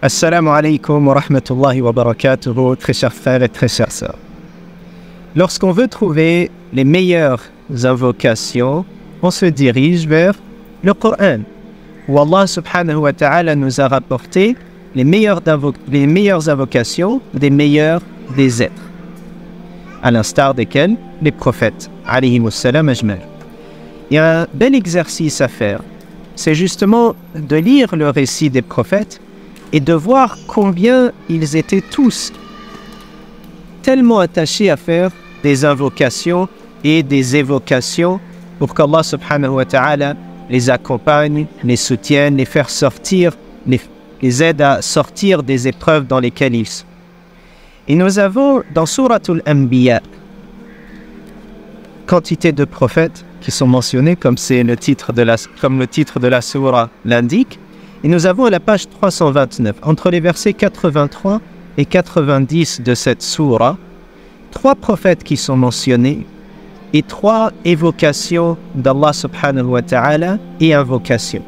Assalamu alaikum wa rahmatullahi wa barakatuhu, très chers frères et très chères sœurs. Lorsqu'on veut trouver les meilleures invocations, on se dirige vers le Coran, où Allah subhanahu wa ta'ala nous a rapporté les meilleures invocations des meilleurs des êtres, à l'instar desquels les prophètes, alayhimussalam ajmal. Il y a un bel exercice à faire, c'est justement de lire le récit des prophètes et de voir combien ils étaient tous tellement attachés à faire des invocations et des évocations pour qu'Allah subhanahu wa ta'ala les accompagne, les soutienne, les fasse sortir, les aide à sortir des épreuves dans lesquelles ils sont. Et nous avons dans Suratul Anbiya quantité de prophètes qui sont mentionnés comme le titre de la sourate l'indique. Et nous avons à la page 329, entre les versets 83 et 90 de cette sourate, 3 prophètes qui sont mentionnés et 3 évocations d'Allah subhanahu wa ta'ala et invocations.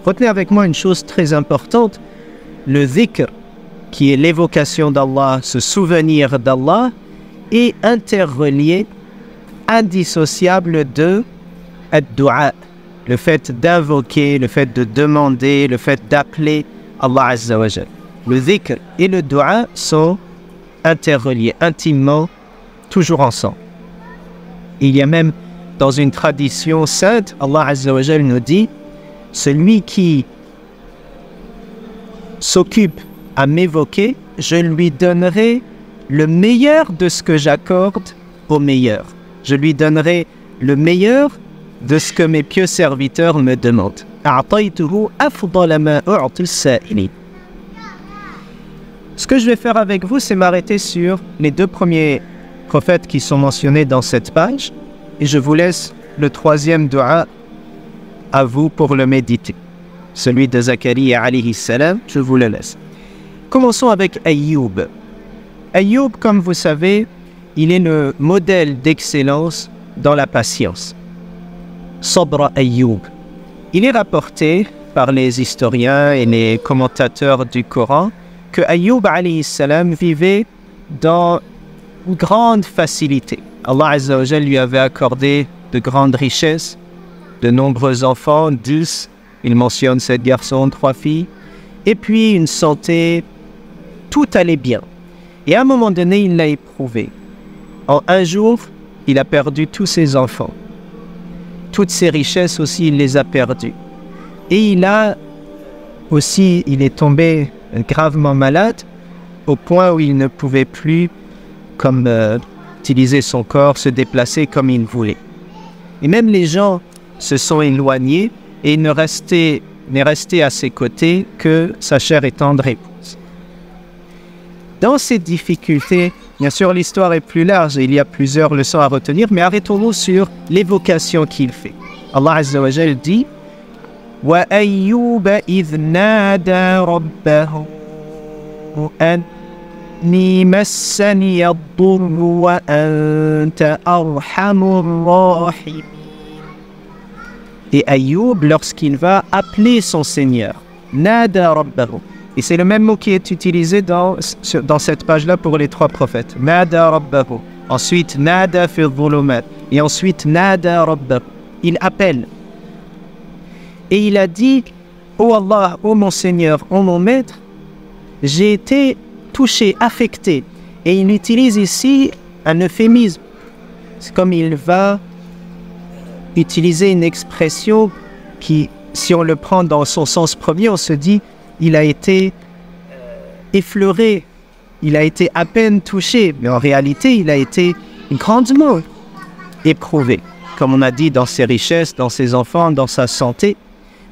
Retenez avec moi une chose très importante, le dhikr, qui est l'évocation d'Allah, ce souvenir d'Allah, est interrelié, indissociable de ad-du'a. Le fait d'invoquer, le fait de demander, le fait d'appeler Allah Azza wa Jal. Le dhikr et le dua sont interreliés, intimement, toujours ensemble. Il y a même dans une tradition sainte, Allah Azza wa Jal nous dit « Celui qui s'occupe à m'évoquer, je lui donnerai le meilleur de ce que j'accorde au meilleur. Je lui donnerai le meilleur de ce que mes pieux serviteurs me demandent. Ce que je vais faire avec vous, c'est m'arrêter sur les 2 premiers prophètes qui sont mentionnés dans cette page, et je vous laisse le 3e dua à vous pour le méditer. Celui de Zakaria alayhi salam, je vous le laisse. Commençons avec Ayyub. Ayyub, comme vous savez, il est le modèle d'excellence dans la patience. Sabra Ayyub. Il est rapporté par les historiens et les commentateurs du Coran que Ayyub alayhi salam vivait dans une grande facilité. Allah Azza wa Jal lui avait accordé de grandes richesses, de nombreux enfants, 10, il mentionne 7 garçons, 3 filles, et puis une santé, tout allait bien. Et à un moment donné, il l'a éprouvé. En un jour, il a perdu tous ses enfants. Toutes ses richesses aussi, il les a perdues. Et il est tombé gravement malade, au point où il ne pouvait plus utiliser son corps, se déplacer comme il voulait. Et même les gens se sont éloignés et il n'est resté à ses côtés que sa chère et tendre épouse. Dans ces difficultés, bien sûr, l'histoire est plus large et il y a plusieurs leçons à retenir, mais arrêtons-nous sur l'évocation qu'il fait. Allah Azza wa Jal dit « Wa ayyuba idh nada rabbahu anni massani ad-durru wa anta arhamur rahim » Et Ayyub, lorsqu'il va appeler son Seigneur, « Nada rabbahu » Et c'est le même mot qui est utilisé dans cette page-là pour les 3 prophètes. Nada rabbahu. Ensuite, nada fi dhulumat. Et ensuite, nada rabbahu. Il appelle. Et il a dit, ô Allah, ô mon Seigneur, ô mon Maître, j'ai été touché, affecté. Et il utilise ici un euphémisme. C'est comme il va utiliser une expression qui, si on le prend dans son sens premier, on se dit, il a été effleuré, il a été à peine touché, mais en réalité, il a été grandement éprouvé, comme on a dit, dans ses richesses, dans ses enfants, dans sa santé.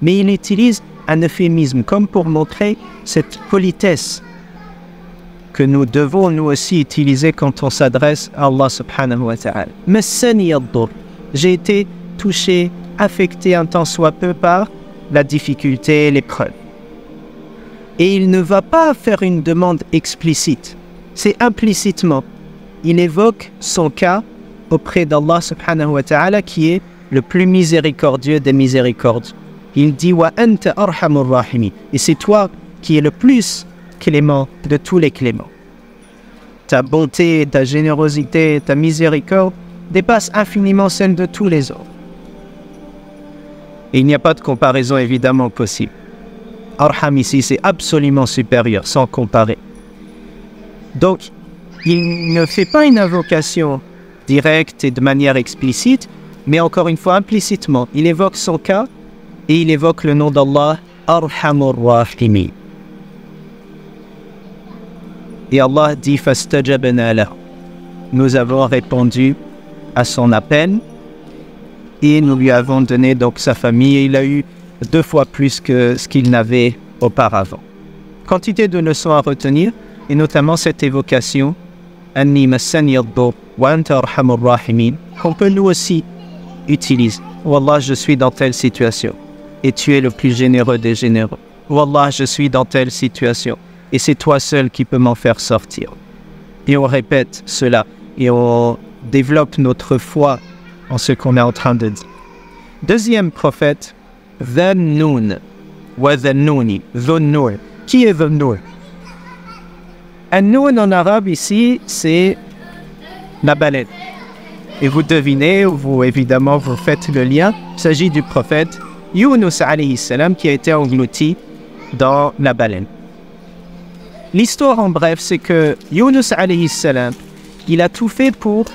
Mais il utilise un euphémisme, comme pour montrer cette politesse que nous devons nous aussi utiliser quand on s'adresse à Allah subhanahu wa ta'ala. Massani ad-dur. J'ai été touché, affecté un tant soit peu par la difficulté, l'épreuve. Et il ne va pas faire une demande explicite. C'est implicitement. Il évoque son cas auprès d'Allah subhanahu wa ta'ala qui est le plus miséricordieux des miséricordes. Il dit « Wa anta arhamur rahimi » et c'est toi qui es le plus clément de tous les cléments. Ta bonté, ta générosité, ta miséricorde dépassent infiniment celle de tous les autres. Et il n'y a pas de comparaison évidemment possible. Arham ici, c'est absolument supérieur, sans comparer. Donc, il ne fait pas une invocation directe et de manière explicite, mais encore une fois implicitement. Il évoque son cas et il évoque le nom d'Allah, Arhamur Rahimin. Et Allah dit fastajabna lahu. Nous avons répondu à son appel et nous lui avons donné donc sa famille et il a eu 2 fois plus que ce qu'il n'avait auparavant. Quantité de leçons à retenir et notamment cette évocation Anni massani ad-dur wa anta arhamur rahimin qu'on peut nous aussi utiliser. Wallah, je suis dans telle situation et tu es le plus généreux des généreux. Wallah, je suis dans telle situation et c'est toi seul qui peux m'en faire sortir. Et on répète cela et on développe notre foi en ce qu'on est en train de dire. Deuxième prophète, Dhannoun wa Dhannouni. Dhannoun. Qui est Dhannoun? An-Noun en arabe ici, c'est la baleine. Et vous devinez, vous évidemment, vous faites le lien. Il s'agit du prophète Yunus alayhi salam qui a été englouti dans la baleine. L'histoire en bref, c'est que Yunus alayhi salam, il a tout fait pour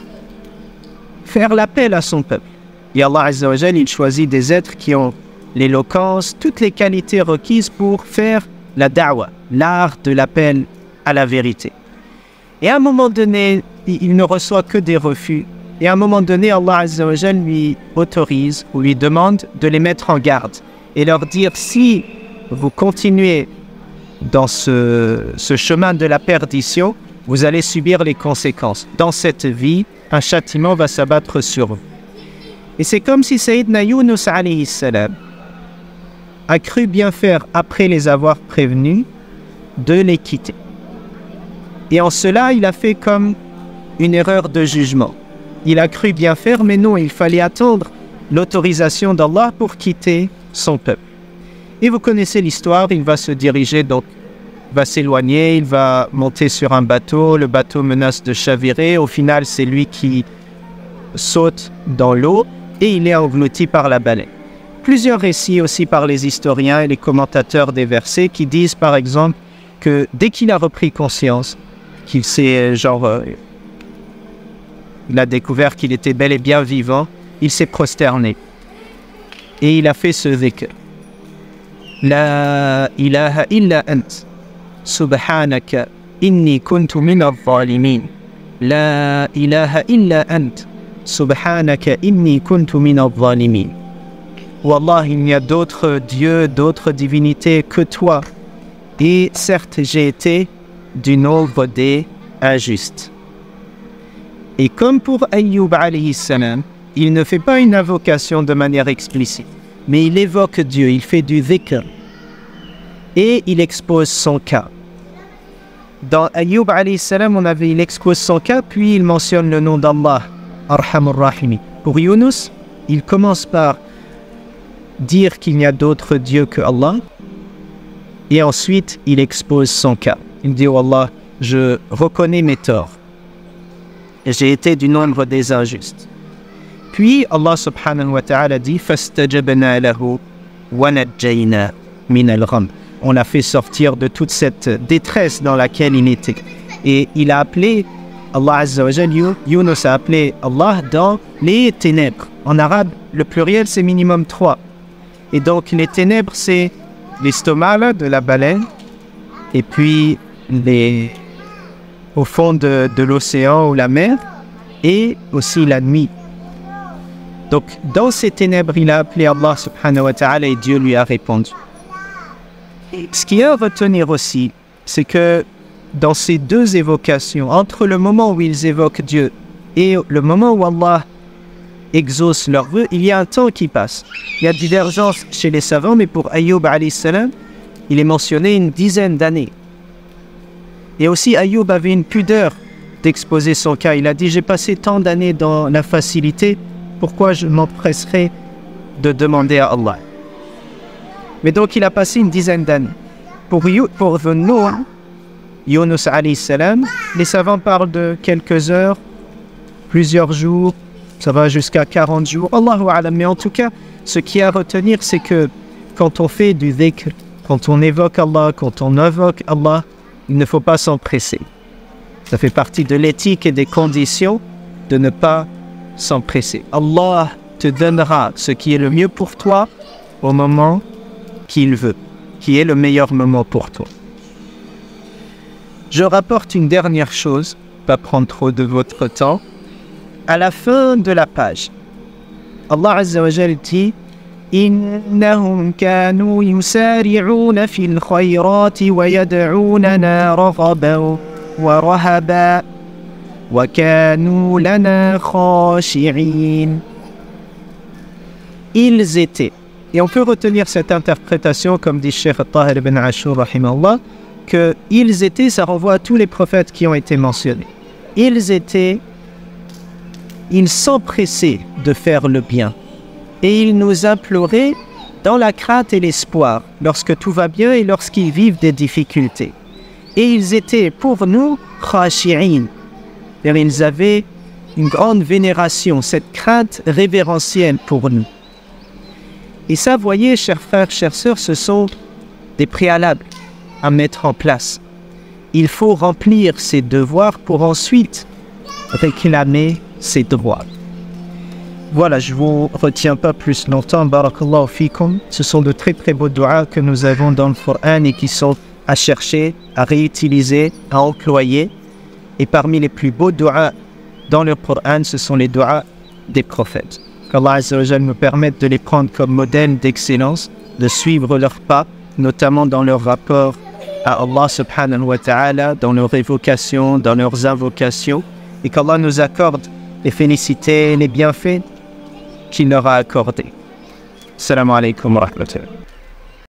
faire l'appel à son peuple. Et Allah Azza wa Jal, il choisit des êtres qui ont l'éloquence, toutes les qualités requises pour faire la da'wa, l'art de l'appel à la vérité. Et à un moment donné, il ne reçoit que des refus. Et à un moment donné, Allah Azza wa Jal lui autorise ou lui demande de les mettre en garde et leur dire si vous continuez dans ce chemin de la perdition, vous allez subir les conséquences. Dans cette vie, un châtiment va s'abattre sur vous. Et c'est comme si Sayyidina Yunus alayhi salam a cru bien faire, après les avoir prévenus, de les quitter. Et en cela, il a fait comme une erreur de jugement. Il a cru bien faire, mais non, il fallait attendre l'autorisation d'Allah pour quitter son peuple. Et vous connaissez l'histoire, il va se diriger, donc va s'éloigner, il va monter sur un bateau, le bateau menace de chavirer, au final c'est lui qui saute dans l'eau et il est englouti par la baleine. Plusieurs récits aussi par les historiens et les commentateurs des versets qui disent par exemple que dès qu'il a repris conscience, qu'il s'est il a découvert qu'il était bel et bien vivant, il s'est prosterné et il a fait ce dhikr. La ilaha illa ant, subhanaka inni kuntu min al-zalimin. La ilaha illa ant, subhanaka inni kuntu min al-zalimin. Wallah, il n'y a d'autres dieux, d'autres divinités que toi. Et certes, j'ai été du nombre des injustes. Et comme pour Ayyub alayhi salam, il ne fait pas une invocation de manière explicite, mais il évoque Dieu, il fait du dhikr. Et il expose son cas. Dans Ayyub alayhi salam, il expose son cas, puis il mentionne le nom d'Allah, Arhamur Rahimi. Pour Yunus, il commence par dire qu'il n'y a d'autre Dieu que Allah, et ensuite il expose son cas. Il dit, oh Allah, je reconnais mes torts. J'ai été du nombre des injustes. Puis Allah subhanahu wa ta'ala dit fastajabna lahu wa najjayna min al-gham. On l'a fait sortir de toute cette détresse dans laquelle il était. Et il a appelé Allah Azza wa Jal, Yunus a appelé Allah dans les ténèbres. En arabe, le pluriel c'est minimum 3. Et donc les ténèbres c'est l'estomac de la baleine et puis au fond de l'océan ou la mer et aussi la nuit. Donc dans ces ténèbres, il a appelé Allah subhanahu wa ta'ala et Dieu lui a répondu. Ce qu'il y a à retenir aussi, c'est que dans ces deux évocations, entre le moment où ils évoquent Dieu et le moment où Allah exauce leurs vœux, il y a un temps qui passe. Il y a divergence chez les savants, mais pour Ayyub alayhi salam, il est mentionné une dizaine d'années. Et aussi Ayyub avait une pudeur d'exposer son cas. Il a dit, j'ai passé tant d'années dans la facilité, pourquoi je m'empresserais de demander à Allah? Mais donc il a passé une dizaine d'années. Pour Dhannoun, Yunus alayhi salam, les savants parlent de quelques heures, plusieurs jours, ça va jusqu'à 40 jours, Allahu a'lam. Mais en tout cas, ce qui est à retenir, c'est que quand on fait du dhikr, quand on évoque Allah, quand on invoque Allah, il ne faut pas s'empresser. Ça fait partie de l'éthique et des conditions de ne pas s'empresser. Allah te donnera ce qui est le mieux pour toi au moment qu'il veut, qui est le meilleur moment pour toi. Je rapporte une dernière chose, pas prendre trop de votre temps. À la fin de la page, Allah Azza wa Jalla dit إنهم كانوا يسارعون في الخيرات ويدعوننا رغبا ورهبا وكانوا لنا خاشعين. Ils étaient. Et on peut retenir cette interprétation, comme dit Cheikh Tahir ibn Ashur, rahimahullah, que ils étaient, ça renvoie à tous les prophètes qui ont été mentionnés. Ils s'empressaient de faire le bien. Et ils nous imploraient dans la crainte et l'espoir, lorsque tout va bien et lorsqu'ils vivent des difficultés. Et ils étaient pour nous khashi'in. Ils avaient une grande vénération, cette crainte révérentielle pour nous. Et ça, voyez, chers frères, chères sœurs, ce sont des préalables à mettre en place. Il faut remplir ses devoirs pour ensuite réclamer ses droits. Voilà, je ne vous retiens pas plus longtemps. Barakallahu fikum. Ce sont de très très beaux doigts que nous avons dans le Coran et qui sont à chercher, à réutiliser, à employer. Et parmi les plus beaux doigts dans le Coran, ce sont les doigts des prophètes. Qu'Allah Azza wa Jalla nous permette de les prendre comme modèle d'excellence, de suivre leurs pas, notamment dans leur rapport à Allah subhanahu wa ta'ala, dans leurs évocations, dans leurs invocations, et qu'Allah nous accorde les félicités, les bienfaits qu'il leur a accordés. Assalamu alaikum wa rahmatullah.